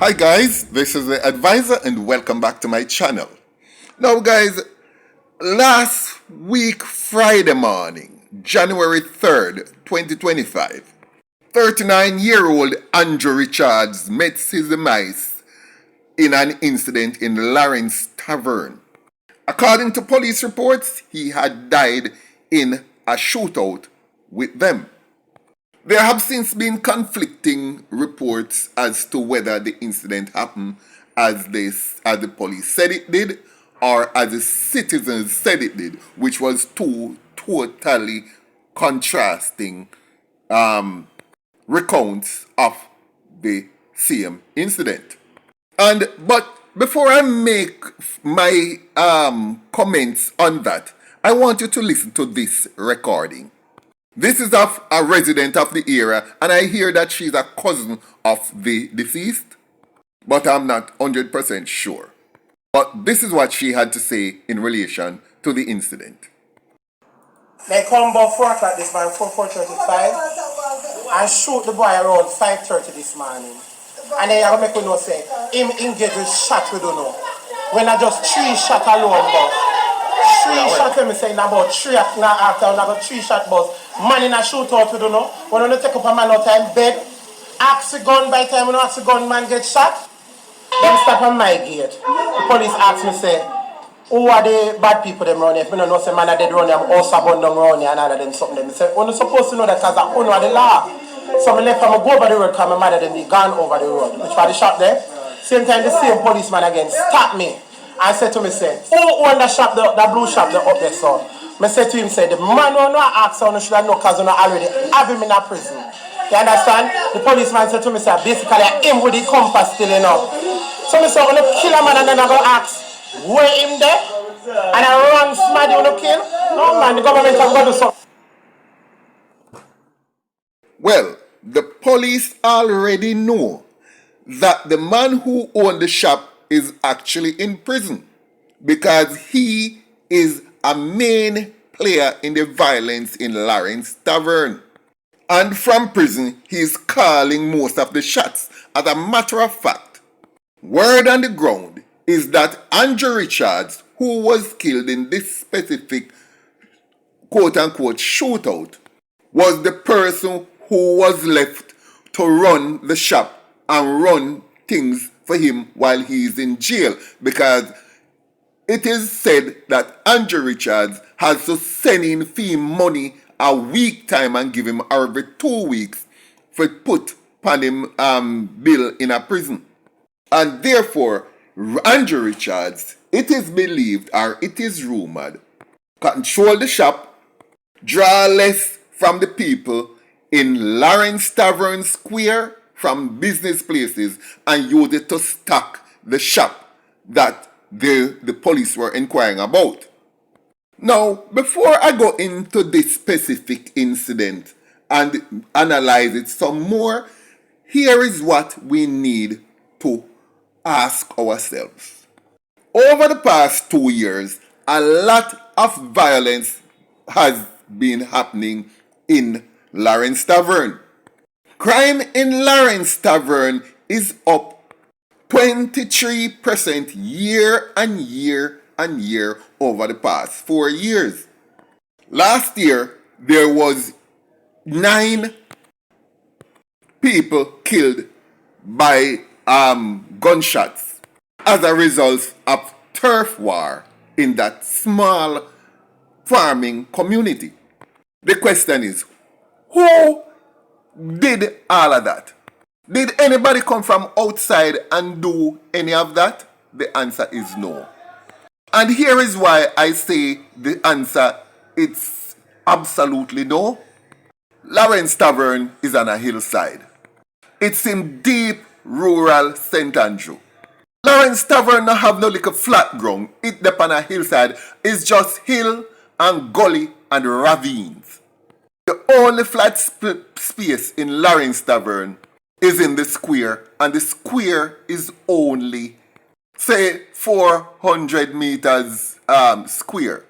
Hi guys, this is the advisor and welcome back to my channel. Now guys, last week Friday morning, January 3rd, 2025, 39-year-old Andrew Richards met his demise in an incident in Lawrence Tavern. According to police reports, he had died in a shootout with them. There have since been conflicting reports as to whether the incident happened as the police said it did or as the citizens said it did, which was two totally contrasting recounts of the same incident. But before I make my comments on that, I want you to listen to this recording. This is of a resident of the area, and I hear that she's a cousin of the deceased, but I'm not 100% sure. But this is what she had to say in relation to the incident. They come about 4 o'clock this morning, 4:35, and shoot the boy around 5:30 this morning. And then I make we know say, him engaged with shot we don't know. When I just 3 shot alone, but 3 shot when me saying about 3 after, and I got 3 shot bus. Man in a shootout we don't know. When you take up a man out of bed, ask the gun by the time when you ask the gunman get shot, them stop on my gate. The police ask me say, who are the bad people them around here? If I don't know say man are dead around here, I'm also born down around here and all of them something. They say, you're supposed to know that because I don't know the law. So I left from go over the road because my mother them be gone over the road. Which was the shop there. Same time the same policeman again stop me and said to me say, who own the shop, the blue shop there up there, so? I said to him, say, the man who not ask so should have know because you already have him in a prison. You understand? The policeman said to me, say, basically him with the compass still enough. So I said, I'm going to kill a man and then I go ask, where him there? And I run somebody on the kill? No man, the government has got to do something. Well, the police already know that the man who owned the shop is actually in prison because he is a main player in the violence in Lawrence Tavern. And from prison, he is calling most of the shots. As a matter of fact, word on the ground is that Andrew Richards, who was killed in this specific quote-unquote shootout, was the person who was left to run the shop and run things for him while he is in jail, because it is said that Andrew Richards has to send in fee money a week time and give him every 2 weeks for put upon him bill in a prison. And therefore, Andrew Richards, it is believed or it is rumored, control the shop, draw less from the people in Lawrence Tavern Square from business places and use it to stock the shop that the police were inquiring about. Now, before I go into this specific incident and analyze it some more, here is what we need to ask ourselves. Over the past 2 years, a lot of violence has been happening in Lawrence Tavern. Crime in Lawrence Tavern is up 23% year and year over the past 4 years. Last year, there was 9 people killed by gunshots as a result of turf war in that small farming community. The question is, who did all of that? Did anybody come from outside and do any of that? The answer is no. And here is why I say the answer is absolutely no. Lawrence Tavern is on a hillside. It's in deep rural St. Andrew. Lawrence Tavern don't have no little flat ground. It's up on a hillside. It's just hill and gully and ravines. The only flat space in Lawrence Tavern is in the square, and the square is only, say, 400 meters square.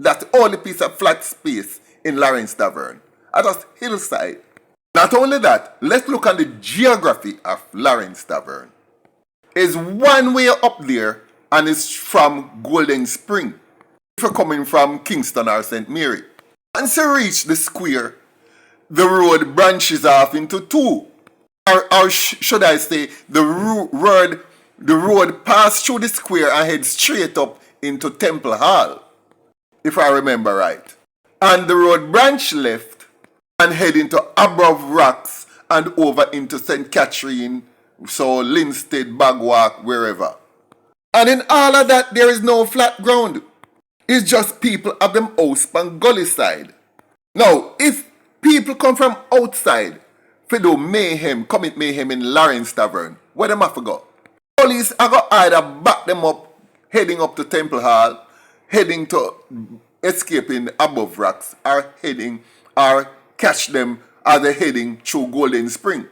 That's the only piece of flat space in Lawrence Tavern. At just hillside. Not only that, let's look at the geography of Lawrence Tavern. is one way up there and it's from Golden Spring. If you're coming from Kingston or St. Mary. Once you reach the square, the road branches off into two. Or should I say, the road passed through the square and heads straight up into Temple Hall, if I remember right. And the road branch left and head into Above Rocks and over into St. Catherine, so Linstead, Bagwalk, wherever. And in all of that, there is no flat ground. It's just people of them house on gully side. Now, if people come from outside, for do mayhem, commit mayhem in Lawrence Tavern, where them have to go? Police are going to either back them up, heading up to Temple Hall, heading to escaping Above Rocks, or catch them as they're heading through Golden Spring.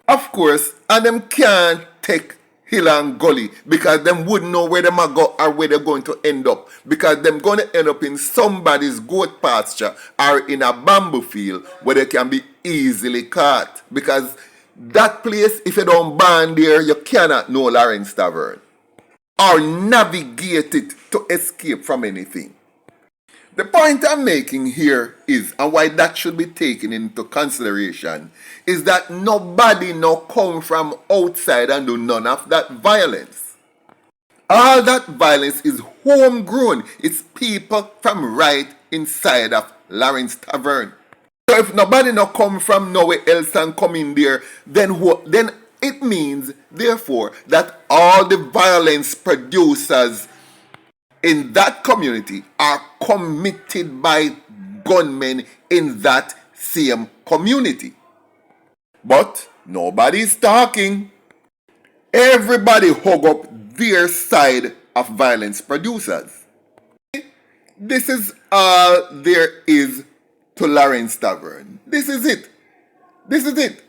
Of course, and them can't take hill and gully because them wouldn't know where them are go or where they're going to end up, because them going to end up in somebody's goat pasture or in a bamboo field where they can be easily caught, because that place, if you don't ban there, you cannot know Lawrence Tavern or navigate it to escape from anything. The point I'm making here is, and why that should be taken into consideration, is that nobody no come from outside and do none of that violence. All that violence is homegrown. It's people from right inside of Lawrence Tavern. So if nobody no come from nowhere else and come in there, then what? Then it means, therefore, that all the violence producers in that community are committed by gunmen in that same community. But nobody's talking. Everybody hug up their side of violence producers. This is all there is to Lawrence Tavern. This is it. This is it.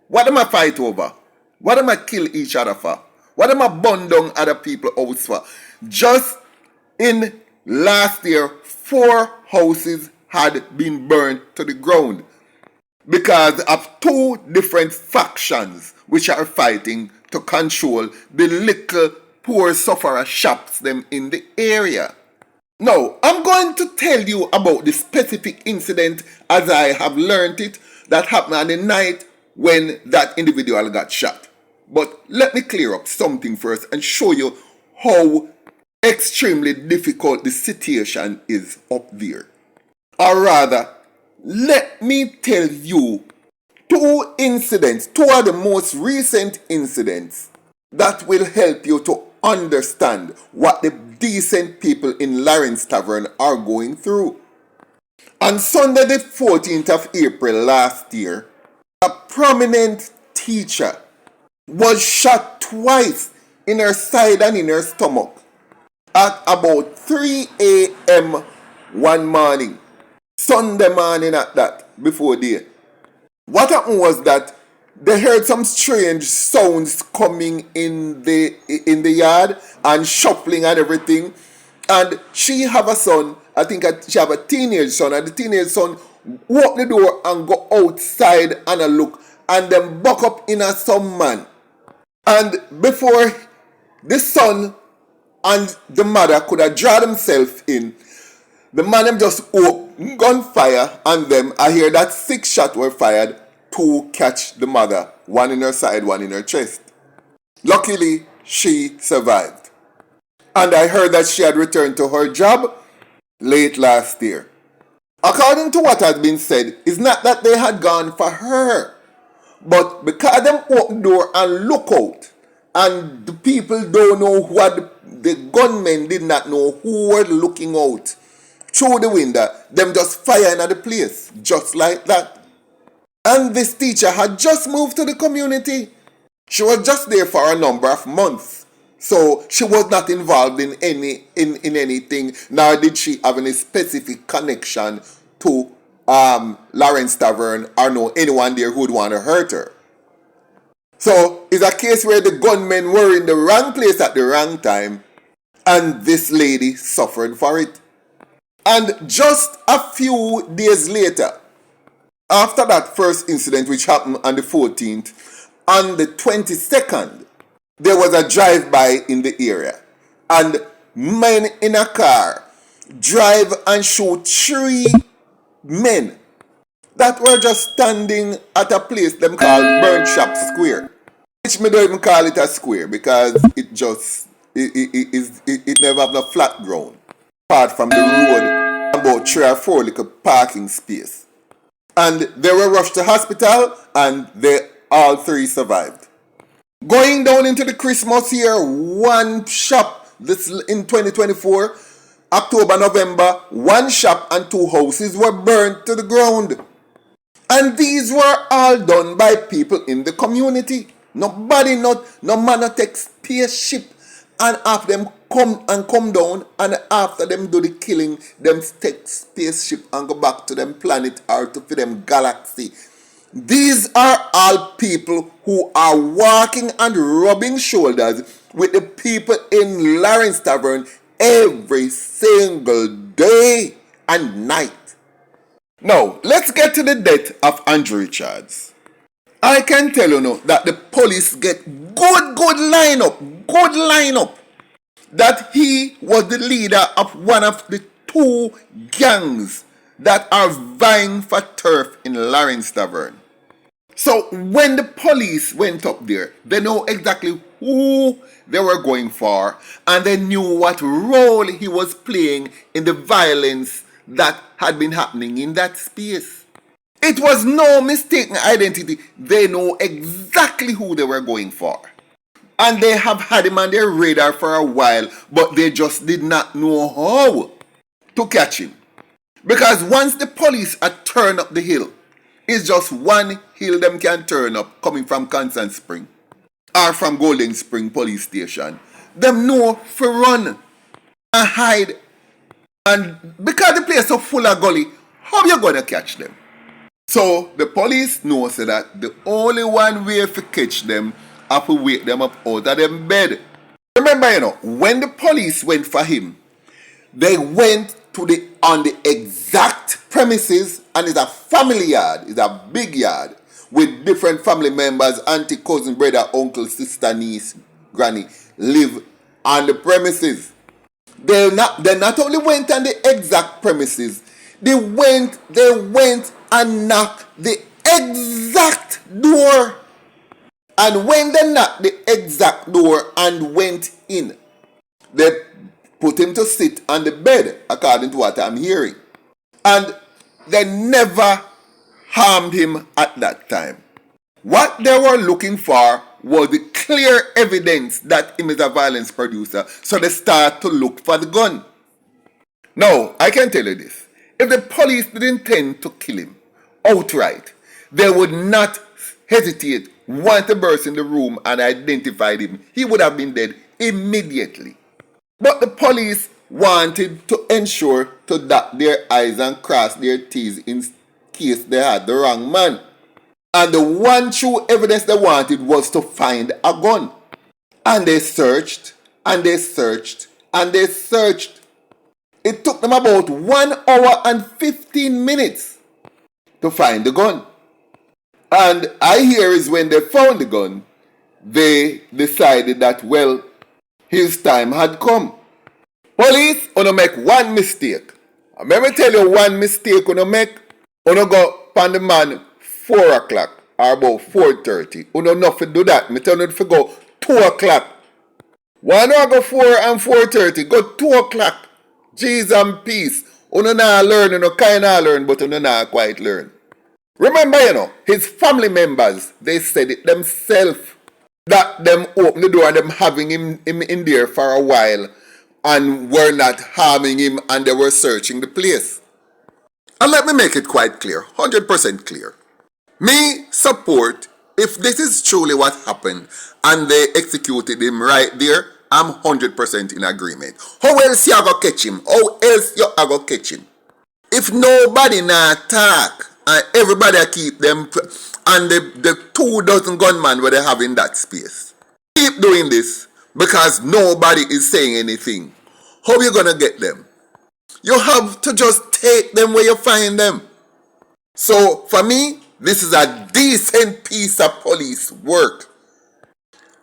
What am I fight over? What am I kill each other for? What am I burn down other people's house for? Just in last year, 4 houses had been burned to the ground because of 2 different factions which are fighting to control the little poor sufferer shops them in the area. Now, I'm going to tell you about the specific incident as I have learned it that happened on the night when that individual got shot. But let me clear up something first and show you how extremely difficult the situation is up there. Or rather, let me tell you 2 incidents, 2 of the most recent incidents that will help you to understand what the decent people in Lawrence Tavern are going through. On Sunday the 14th of April last year, a prominent teacher was shot twice in her side and in her stomach at about 3 a.m. one morning. Sunday morning at that, before day. What happened was that they heard some strange sounds coming in the yard and shuffling and everything. And she have a son, I think she have a teenage son, and the teenage son walk the door and go outside and a look, and then buck up in a some man. And before the son and the mother could have drawn themselves in, the man them just opened gunfire on them. I hear that 6 shots were fired to catch the mother, 1 in her side, 1 in her chest. Luckily, she survived. And I heard that she had returned to her job late last year. According to what has been said, it's not that they had gone for her, but because them open door and look out, and the people don't know what the gunmen did not know who were looking out through the window, them just firing at the place, just like that. And this teacher had just moved to the community. She was just there for a number of months. So she was not involved in anything, nor did she have any specific connection to Lawrence Tavern or know anyone there who would want to hurt her. So it's a case where the gunmen were in the wrong place at the wrong time, and this lady suffered for it. And just a few days later, after that first incident which happened on the 14th, on the 22nd, there was a drive-by in the area, and men in a car drive and shoot 3 men that were just standing at a place them call Burnt Shop Square. Which me don't even call it a square because it never have no flat ground. Apart from the road, about 3 or 4 little parking space. And they were rushed to hospital and they all 3 survived. Going down into the Christmas year, one shop this in 2024, October, November, one shop and 2 houses were burnt to the ground. And these were all done by people in the community. Nobody, no man not take spaceship and after them come down and after them do the killing, them take spaceship and go back to them planet or to them galaxy. These are all people who are walking and rubbing shoulders with the people in Lawrence Tavern every single day and night. Now, let's get to the death of Andrew Richards. I can tell you now that the police get good lineup that he was the leader of one of the 2 gangs that are vying for turf in Lawrence Tavern. So when the police went up there, they know exactly who they were going for and they knew what role he was playing in the violence that had been happening in that space. It was no mistaken identity. They know exactly who they were going for. And they have had him on their radar for a while, but they just did not know how to catch him. Because once the police had turned up the hill, it's just one hill them can turn up coming from Constant Spring or from Golden Spring Police Station. Them know for run and hide. And because the place is so full of gully, how you gonna catch them? So the police know so that the only one way to catch them is to wake them up out of them bed. Remember, when the police went for him, they went to on the exact premises, and it's a family yard, it's a big yard with different family members, auntie, cousin, brother, uncle, sister, niece, granny live on the premises. They not only went on the exact premises, they went and knocked the exact door. And when they knocked the exact door and went in, they put him to sit on the bed, according to what I'm hearing. And they never harmed him at that time. What they were looking for was the clear evidence that him is a violence producer, so they start to look for the gun. Now, I can tell you this. If the police didn't intend to kill him outright, they would not hesitate once they burst in the room and identified him. He would have been dead immediately. But the police wanted to ensure to dot their I's and cross their T's in case they had the wrong man. And the one true evidence they wanted was to find a gun. And they searched, and they searched, and they searched. It took them about 1 hour and 15 minutes to find the gun. And I hear is when they found the gun, they decided that, well, his time had come. Police, you make one mistake. Let me tell you one mistake you make. You go upon the man 4 o'clock or about 4:30. You not to do that. I tell you to go 2 o'clock. Why not go 4 and 4:30? Go 2 o'clock. Jeez and peace. You not learn, you kind of learn, but you not quite learn. Remember, his family members, they said it themselves that them open the door and them having him in there for a while and were not harming him and they were searching the place. And let me make it quite clear, 100% clear. Me support, if this is truly what happened and they executed him right there, I'm 100% in agreement. How else you go catch him? How else you go catch him? If nobody not talk and everybody keep them and the 2 dozen gunmen where they have in that space, keep doing this because nobody is saying anything. How you gonna get them? You have to just take them where you find them. So for me, this is a decent piece of police work.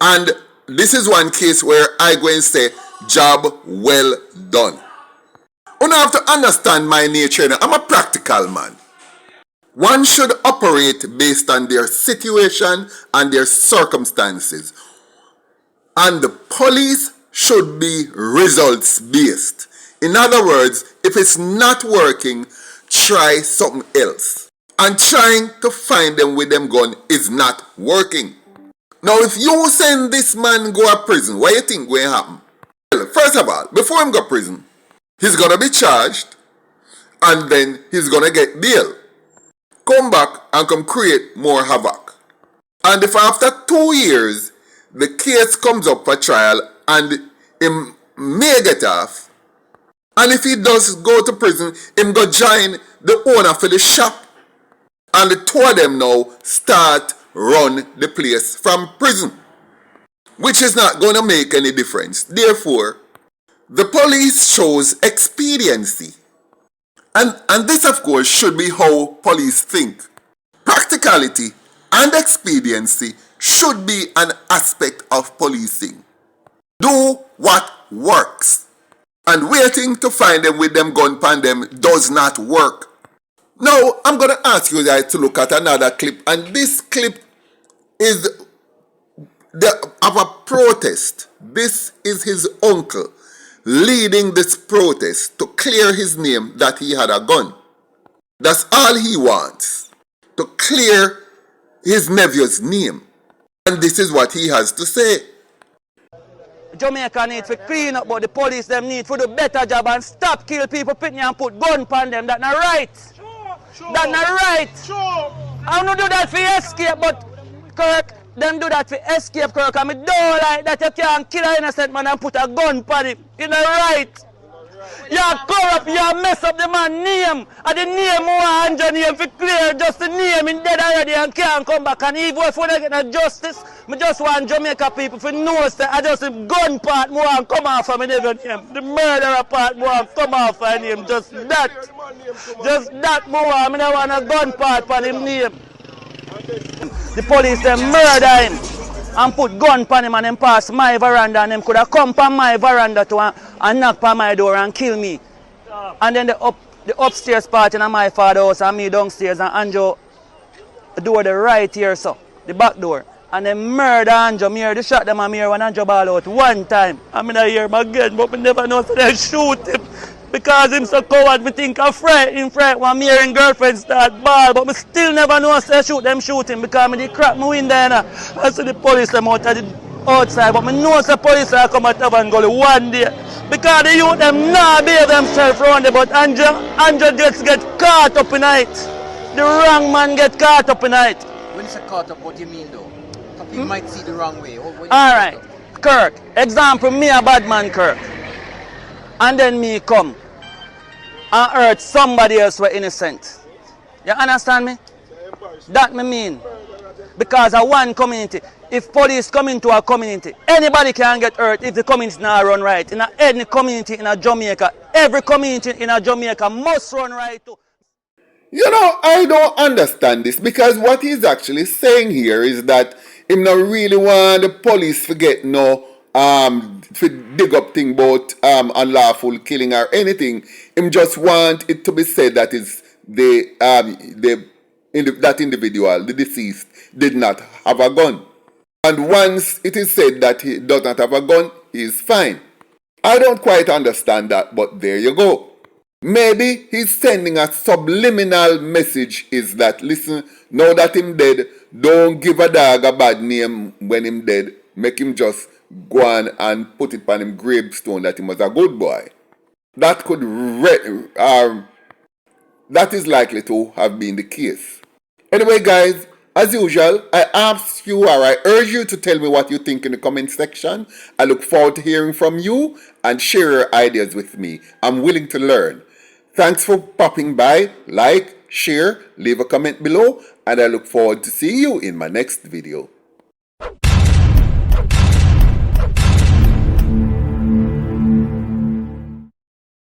And this is one case where I go and say, job well done. You have to understand my nature. I'm a practical man. One should operate based on their situation and their circumstances. And the police should be results based. In other words, if it's not working, try something else. And trying to find them with them gun is not working. Now, if you send this man go to prison, what do you think will happen? Well, first of all, before him go to prison, he's gonna be charged, and then he's gonna get bail. Come back and come create more havoc. And if after 2 years, the case comes up for trial and him may get off, and if he does go to prison, him go join the owner for the shop, and the two of them now start run the place from prison, which is not going to make any difference. Therefore, the police shows expediency. And this, of course, should be how police think. Practicality and expediency should be an aspect of policing. Do what works. And waiting to find them with them gun pan them does not work. Now, I'm going to ask you guys to look at another clip. And this clip is of a protest. This is his uncle leading this protest to clear his name that he had a gun. That's all he wants, to clear his nephew's name. And this is what he has to say. Jamaica needs to clean up, but the police them need to do better job and stop kill people, put and put gun on them. That's not right. Sure. That's not right. Sure. I don't do that for escape, but Kirk, them do that for escape, Kirk. And I don't like that you can't kill an innocent man and put a gun on him. It's not right. You corrupt, you mess up the man's name. And the name more and name for clear, just the name in dead already and can't come back. And even if we don't get no justice, I just want Jamaica people to know that I just the gun part more and come off of my name. The murderer part more and come off of his name. Just that. Just that more. I don't want a gun part for his name. The police them murder him and put gun on him and them pass my veranda and them could have come on my veranda to and knock on my door and kill me. And then the upstairs part in my father's house and me downstairs and Andrew door the right here so, the back door. And they murder Andrew, me hear the shot them and me hear when Andrew ball out one time. I mean I hear him again but I never know so they shoot him. Because him so coward, me think I'm fright when me and girlfriend start ball, but me still never know say shoot him because me dey crack my window and I see the police them out at the outside, but me know the police will come at Tavern Gully one day. Because the youth them not behave themselves around there, but Andrew just get caught up in it. The wrong man get caught up in it. When you say caught up, what do you mean though? People might see the wrong way. Alright, Kirk, example, me a bad man Kirk. And then me come and hurt somebody else who innocent. You understand me? That me mean. Because of one community. If police come into a community, anybody can get hurt if the community not run right. In any community in a Jamaica, every community in a Jamaica must run right too. You know, I don't understand this because what he's actually saying here is that him not really want the police to get no to dig up thing about unlawful killing or anything. Him just want it to be said that is that individual, the deceased, did not have a gun. And once it is said that he does not have a gun, he is fine. I don't quite understand that, but there you go. Maybe he's sending a subliminal message is that, listen, now that him dead, don't give a dog a bad name when him dead. Make him just go on and put it on him gravestone that he was a good boy. That could that is likely to have been the case. Anyway, guys, as usual, I ask you or I urge you to tell me what you think in the comment section. I look forward to hearing from you and share your ideas with me. I'm willing to learn. Thanks for popping by. Like, share, leave a comment below, and I look forward to seeing you in my next video.